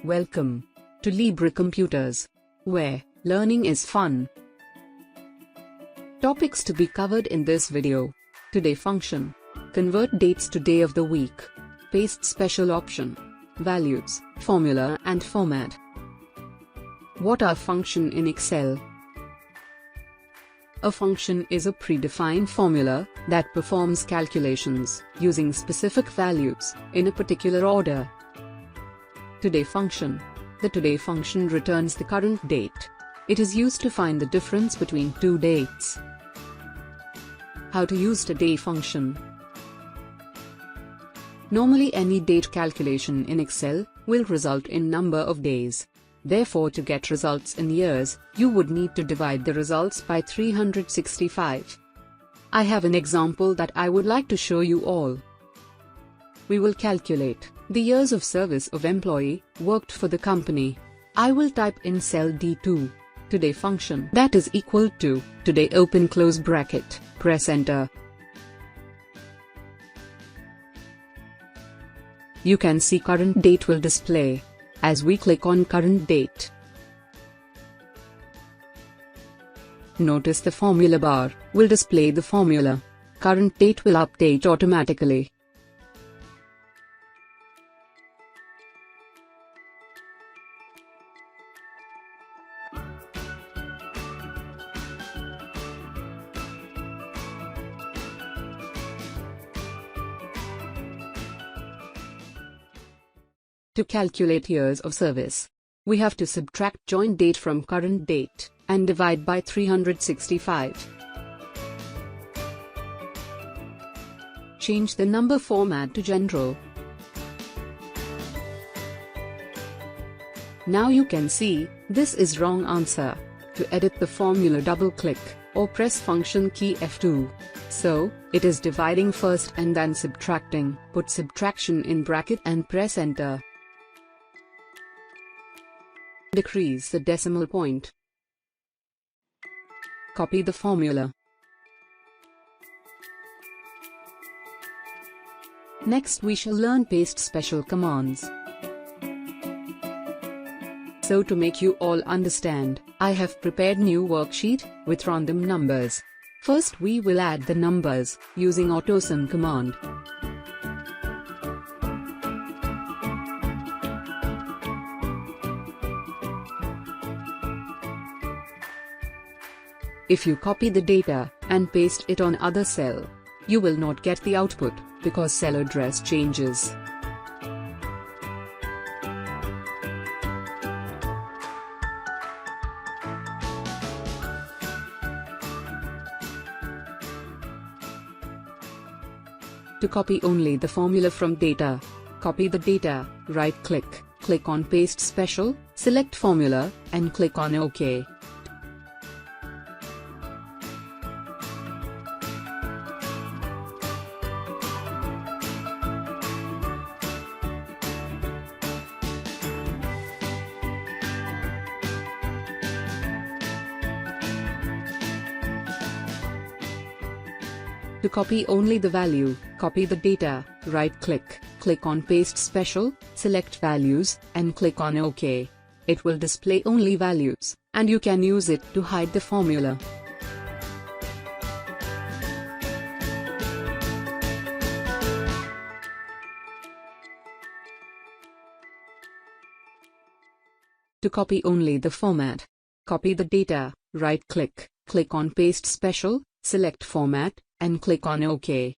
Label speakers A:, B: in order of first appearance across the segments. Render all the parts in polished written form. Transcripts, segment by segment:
A: Welcome to Libre Computers, where learning is fun. Topics to be covered in this video. Today function. Convert dates to day of the week. Paste special option. Values, formula and format. What are function in Excel? A function is a predefined formula that performs calculations using specific values in a particular order. Today function. The today function returns the current date. It is used to find the difference between two dates. How to use today function. Normally any date calculation in Excel will result in number of days. Therefore, to get results in years, you would need to divide the results by 365. I have an example that I would like to show you all. We will calculate the years of service of employee worked for the company. I will type in cell D2. Today function that is equal to today open close bracket, press enter. You can see current date will display as we click on current date. Notice the formula bar will display the formula. Current date will update automatically. To calculate years of service, we have to subtract join date from current date and divide by 365. Change the number format to general. Now you can see, this is wrong answer. To edit the formula, double-click or press function key F2. So, it is dividing first and then subtracting. Put subtraction in bracket and press enter. Decrease the decimal point. Copy the formula. Next we shall learn paste special commands. So to make you all understand, I have prepared new worksheet with random numbers. First we will add the numbers using AutoSum command. If you copy the data and paste it on other cell, you will not get the output because cell address changes. To copy only the formula from data, copy the data, right-click, click on Paste Special, select Formula, and click on OK. To copy only the value, copy the data, right-click, click on Paste Special, select Values, and click on OK. It will display only values, and you can use it to hide the formula. To copy only the format, copy the data, right-click, click on Paste Special, select Format, and click on OK.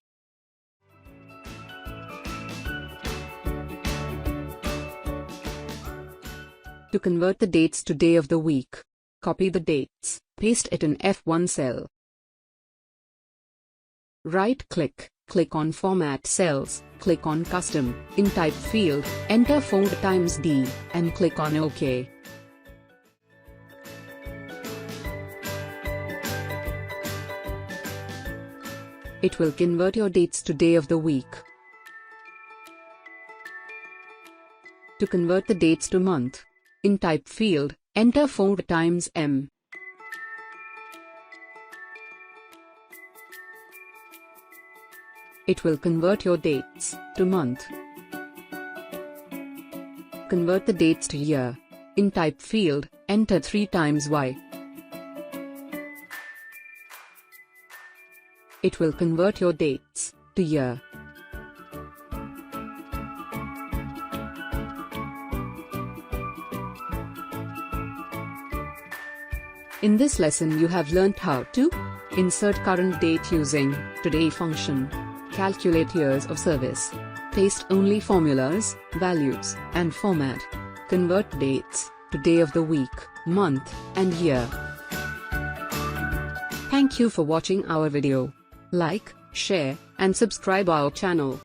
A: To convert the dates to day of the week, copy the dates, paste it in F1 cell. Right-click, click on Format Cells, click on Custom, in Type field, enter 4 times D, and click on OK. It will convert your dates to day of the week. To convert the dates to month, in Type field, enter 4 times M. It will convert your dates to month. Convert the dates to year. In type field, enter 3 times Y. It will convert your dates to year. In this lesson you have learnt how to insert current date using today function, calculate years of service, paste only formulas, values, and format, convert dates to day of the week, month, and year. Thank you for watching our video. Like, share, and subscribe our channel.